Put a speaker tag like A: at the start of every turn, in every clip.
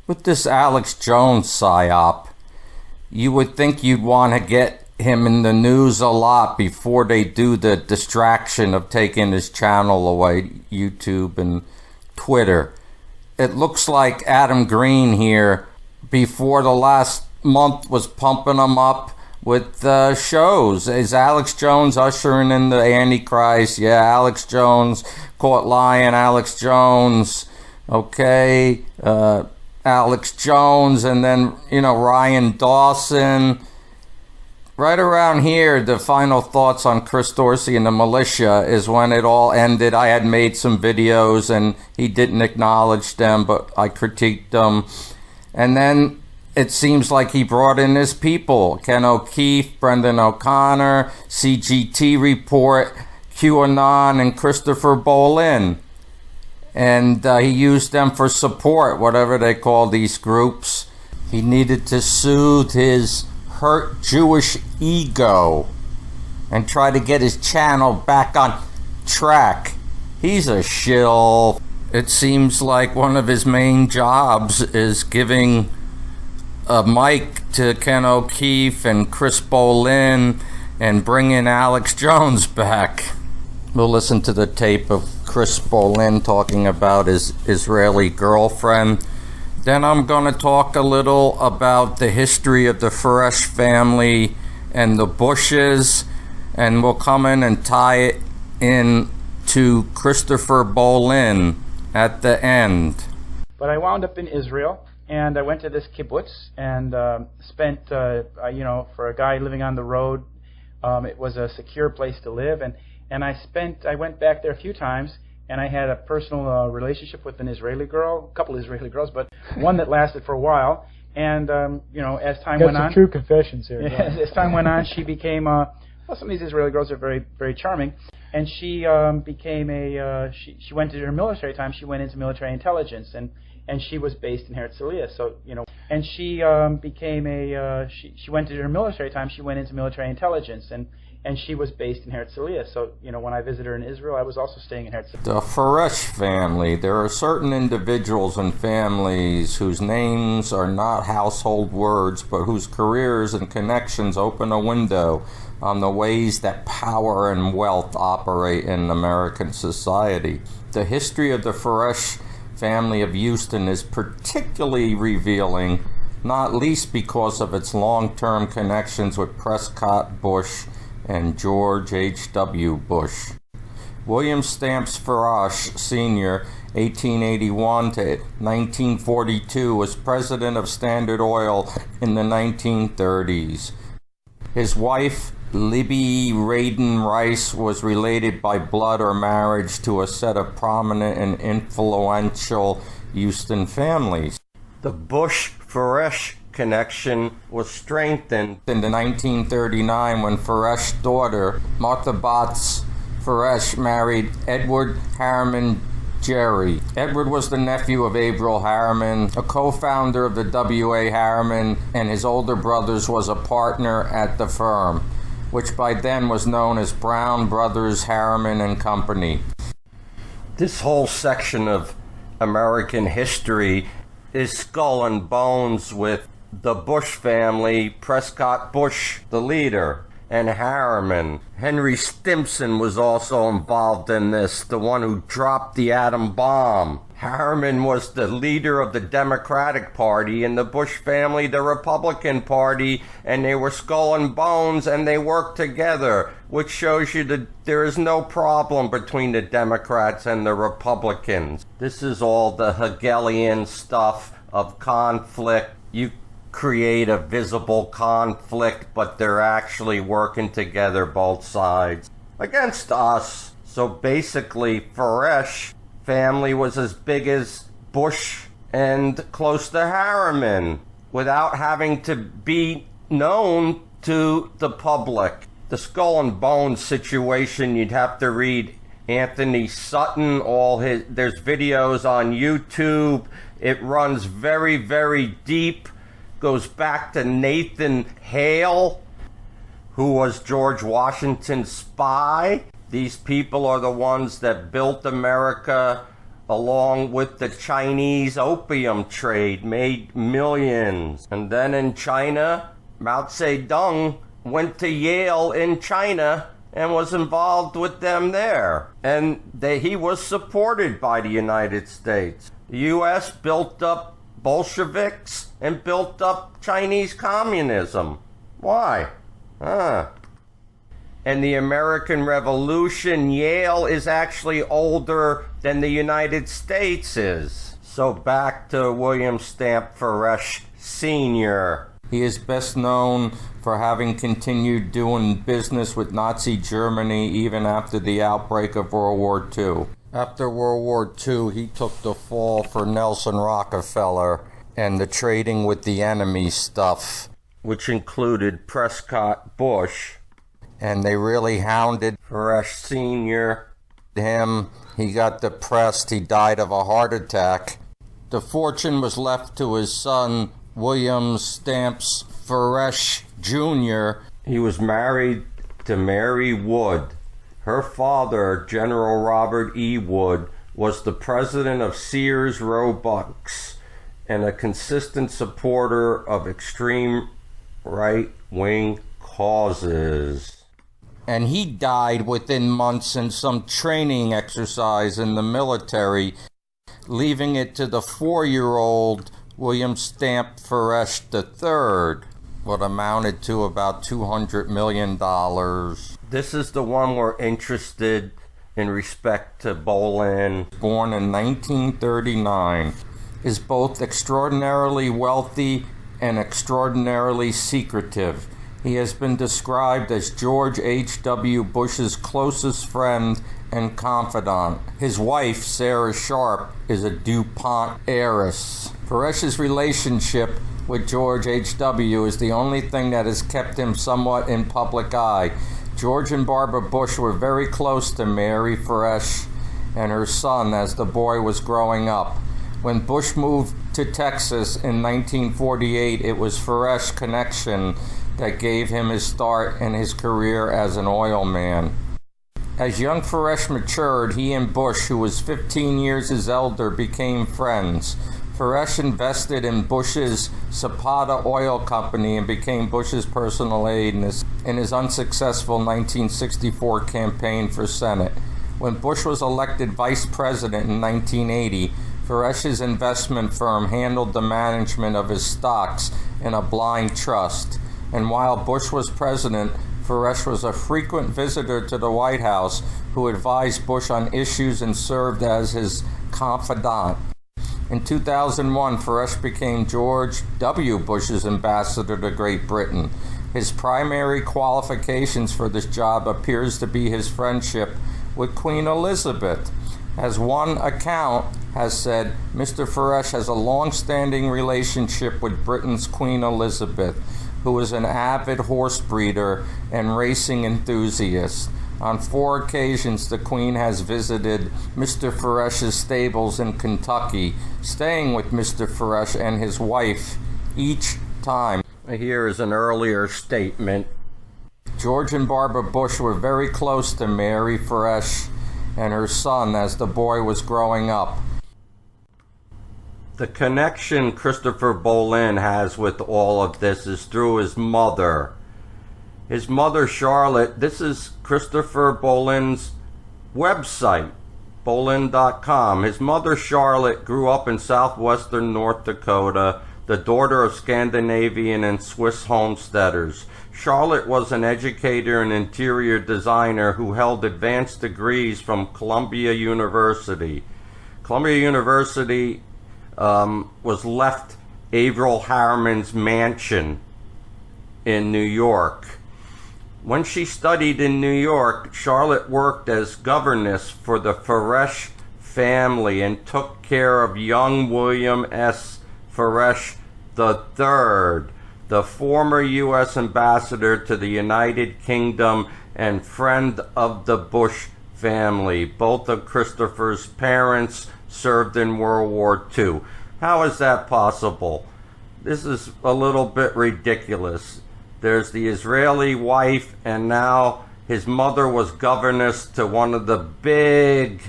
A: With this Alex Jones psyop, you would think you'd want to get him in the news a lot before they do the distraction of taking his channel away, YouTube and Twitter. It looks like Adam Green here, before the last month, was pumping him up with shows. Is Alex Jones ushering in the Antichrist? Yeah, Alex Jones, caught lying, Alex Jones, okay, Alex Jones, and then, Ryan Dawson. Right around here, the final thoughts on Chris Dorsey and the militia is when it all ended. I had made some videos and he didn't acknowledge them, but I critiqued them. And then it seems like he brought in his people: Ken O'Keefe, Brendan O'Connor, CGT Report, QAnon, and Christopher Bolin. And he used them for support, whatever they call these groups. He needed to soothe his hurt Jewish ego and try to get his channel back on track. He's a shill. It seems like one of his main jobs is giving a mic to Ken O'Keefe and Chris Bolin and bringing Alex Jones back. We'll listen to the tape of Chris Bolin talking about his Israeli girlfriend. Then I'm going to talk a little about the history of the Feresh family and the Bushes, and we'll come in and tie it in to Christopher Bolin at the end.
B: But I wound up in Israel, and I went to this kibbutz and spent, for a guy living on the road, it was a secure place to live, and I went back there a few times, and I had a personal relationship with an Israeli girl, a couple Israeli girls, but one that lasted for a while. And as time went on,
C: some true confessions here.
B: As time went on, she became. Some of these Israeli girls are very, very charming, and she became a. She went to her military time. She went into military intelligence, and she was based in Herzliya. So and she became a. She went to her military time. She went into military intelligence, and she was based in Herzliya. So, when I visited her in Israel, I was also staying in Herzliya.
A: The Feresh family. There are certain individuals and families whose names are not household words, but whose careers and connections open a window on the ways that power and wealth operate in American society. The history of the Feresh family of Houston is particularly revealing, not least because of its long-term connections with Prescott Bush and George H.W. Bush. William Stamps Feresh, Sr., 1881 to 1942, was president of Standard Oil in the 1930s. His wife, Libby Radin Rice, was related by blood or marriage to a set of prominent and influential Houston families. The Bush-Feresh connection was strengthened in 1939 when Feresh's daughter, Martha Batz Feresh, married Edward Harriman Jerry. Edward was the nephew of Averell Harriman, a co-founder of the W.A. Harriman, and his older brother was a partner at the firm, which by then was known as Brown Brothers Harriman and Company. This whole section of American history is skull and bones with the Bush family, Prescott Bush, the leader, and Harriman. Henry Stimson was also involved in this, the one who dropped the atom bomb. Harriman was the leader of the Democratic Party, and the Bush family, the Republican Party, and they were skull and bones, and they worked together, which shows you that there is no problem between the Democrats and the Republicans. This is all the Hegelian stuff of conflict. You create a visible conflict, but they're actually working together, both sides, against us. So basically, Feresh family was as big as Bush and close to Harriman without having to be known to the public. The skull and bones situation, you'd have to read Anthony Sutton, there's videos on YouTube. It runs very, very deep. Goes back to Nathan Hale, who was George Washington's spy. These people are the ones that built America along with the Chinese opium trade, made millions. And then in China, Mao Zedong went to Yale in China and was involved with them there. And he was supported by the United States. The U.S. built up Bolsheviks and built up Chinese communism. Why? And the American Revolution, Yale is actually older than the United States is. So back to William Stamp Foresh Sr. He is best known for having continued doing business with Nazi Germany even after the outbreak of World War II. After World War II, he took the fall for Nelson Rockefeller and the trading with the enemy stuff, which included Prescott Bush. And they really hounded Foresh Sr. He got depressed. He died of a heart attack. The fortune was left to his son, William Stamps Foresh Jr. He was married to Mary Wood. Her father, General Robert E. Wood, was the president of Sears Roebucks and a consistent supporter of extreme right-wing causes. And he died within months in some training exercise in the military, leaving it to the 4-year-old William Stamp Foresh III, what amounted to about $200 million. This is the one we're interested in respect to Bolin. Born in 1939, is both extraordinarily wealthy and extraordinarily secretive. He has been described as George H.W. Bush's closest friend and confidant. His wife, Sarah Sharp, is a DuPont heiress. Foresh's relationship with George H.W. is the only thing that has kept him somewhat in public eye. George and Barbara Bush were very close to Mary Foresh and her son as the boy was growing up. When Bush moved to Texas in 1948, it was Foresh's connection that gave him his start in his career as an oil man. As young Foresh matured, he and Bush, who was 15 years his elder, became friends. Foresh invested in Bush's Zapata Oil Company and became Bush's personal aide in his unsuccessful 1964 campaign for Senate. When Bush was elected vice president in 1980, Foresh's investment firm handled the management of his stocks in a blind trust. And while Bush was president, Foresh was a frequent visitor to the White House who advised Bush on issues and served as his confidant. In 2001, Foresh became George W. Bush's ambassador to Great Britain. His primary qualifications for this job appears to be his friendship with Queen Elizabeth. As one account has said, Mr. Foresh has a long-standing relationship with Britain's Queen Elizabeth, who is an avid horse breeder and racing enthusiast. On 4 occasions, the Queen has visited Mr. Foresh's stables in Kentucky, staying with Mr. Foresh and his wife each time. Here is an earlier statement. George and Barbara Bush were very close to Mary Foresh and her son as the boy was growing up. The connection Christopher Bolin has with all of this is through his mother. His mother, Charlotte, this is Christopher Bolin's website, bolin.com. His mother, Charlotte, grew up in southwestern North Dakota, the daughter of Scandinavian and Swiss homesteaders. Charlotte was an educator and interior designer who held advanced degrees from Columbia University. Columbia University was left Averell Harriman's mansion in New York. When she studied in New York, Charlotte worked as governess for the Foresh family and took care of young William S. Foresh III, the former U.S. ambassador to the United Kingdom and friend of the Bush family. Both of Christopher's parents served in World War II. How is that possible? This is a little bit ridiculous. There's the Israeli wife, and now his mother was governess to one of the big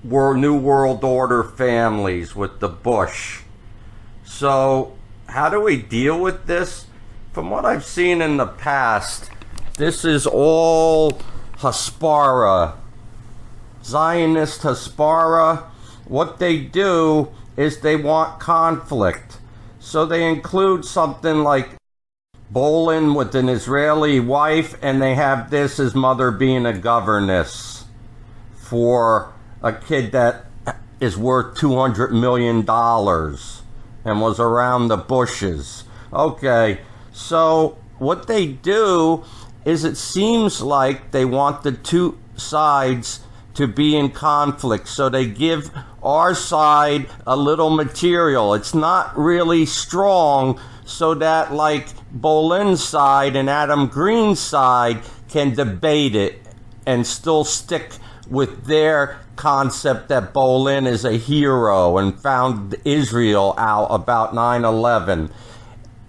A: New World Order families with the Bush. So how do we deal with this? From what I've seen in the past, this is all Haspara, Zionist Haspara. What they do is they want conflict. So they include something like Bolin with an Israeli wife, and they have his mother being a governess for a kid that is worth $200 million and was around the Bushes. Okay, so what they do is it seems like they want the two sides to be in conflict, so they give our side a little material. It's not really strong, so that like Bolin's side and Adam Green's side can debate it and still stick with their concept that Bolin is a hero and found Israel out about 9/11.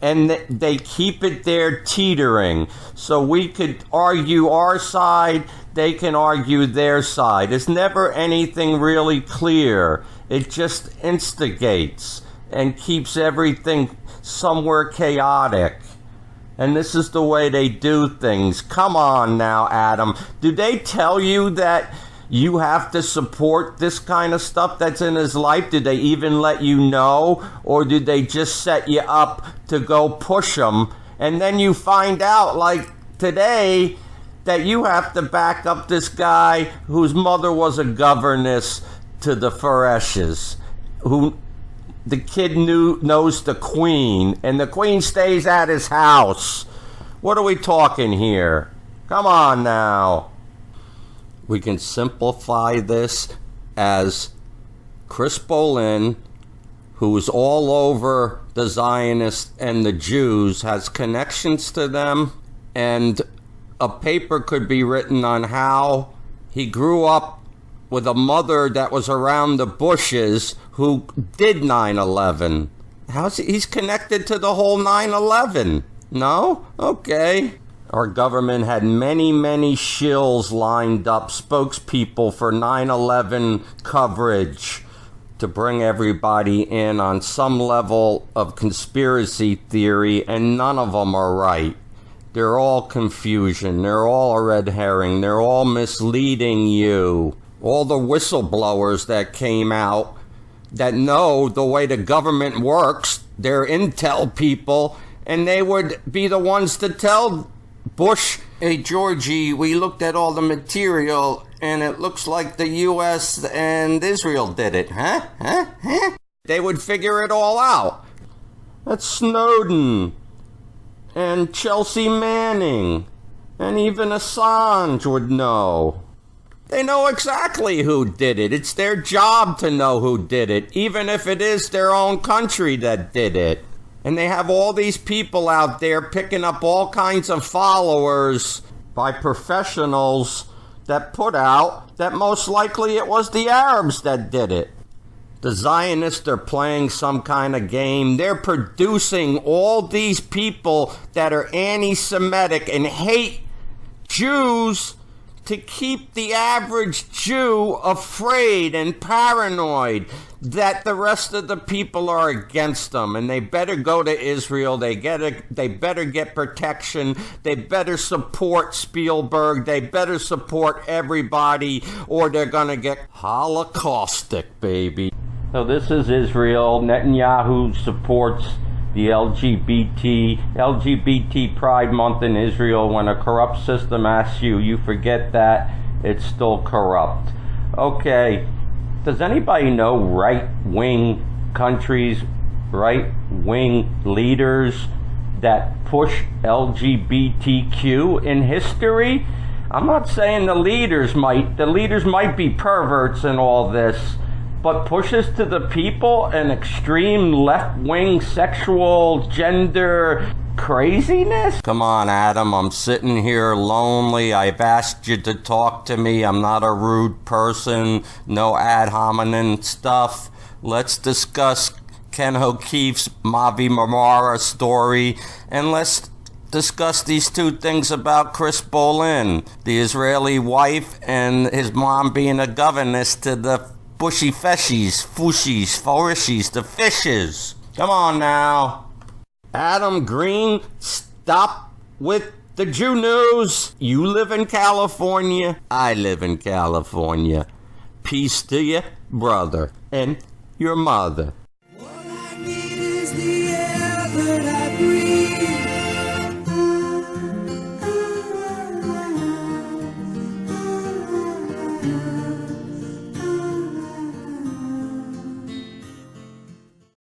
A: And they keep it there teetering. So we could argue our side, they can argue their side. It's never anything really clear. It just instigates and keeps everything somewhere chaotic. And this is the way they do things. Come on now, Adam. Do they tell you that you have to support this kind of stuff that's in his life? Did they even let you know? Or did they just set you up to go push him? And then you find out, like today, that you have to back up this guy whose mother was a governess to the Fereshes, who the kid knows the queen, and the queen stays at his house. What are we talking here? Come on now. We can simplify this as Chris Bolin, who's all over the Zionists and the Jews, has connections to them, and a paper could be written on how he grew up with a mother that was around the Bushes who did 9/11. He's connected to the whole 9/11? No? Okay. Our government had many, many shills lined up, spokespeople for 9/11 coverage to bring everybody in on some level of conspiracy theory, and none of them are right. They're all confusion. They're all a red herring. They're all misleading you. All the whistleblowers that came out that know the way the government works, they're intel people, and they would be the ones to tell Bush, hey, Georgie, we looked at all the material, and it looks like the U.S. and Israel did it. Huh? They would figure it all out. That's Snowden and Chelsea Manning, and even Assange would know. They know exactly who did it. It's their job to know who did it, even if it is their own country that did it. And they have all these people out there picking up all kinds of followers by professionals that put out that most likely it was the Arabs that did it. The Zionists are playing some kind of game. They're producing all these people that are anti-Semitic and hate Jews to keep the average Jew afraid and paranoid that the rest of the people are against them, and they better go to Israel. They better get protection. They better support Spielberg. They better support everybody, or they're gonna get holocaustic, baby. So this is Israel. Netanyahu supports the LGBT Pride Month in Israel. When a corrupt system asks you, you forget that it's still corrupt. Okay, does anybody know right-wing countries, right-wing leaders that push LGBTQ in history? I'm not saying the leaders might be perverts and all this, but pushes to the people an extreme left-wing sexual gender craziness? Come on, Adam, I'm sitting here lonely. I've asked you to talk to me. I'm not a rude person. No ad hominem stuff. Let's discuss Ken O'Keefe's Mavi Marmara story, and let's discuss these two things about Chris Bolin, the Israeli wife and his mom being a governess to the bushy feshies, fushies, forishies, the fishes. Come on now. Adam Green, stop with the Jew news. You live in California. I live in California. Peace to you, brother, and your mother.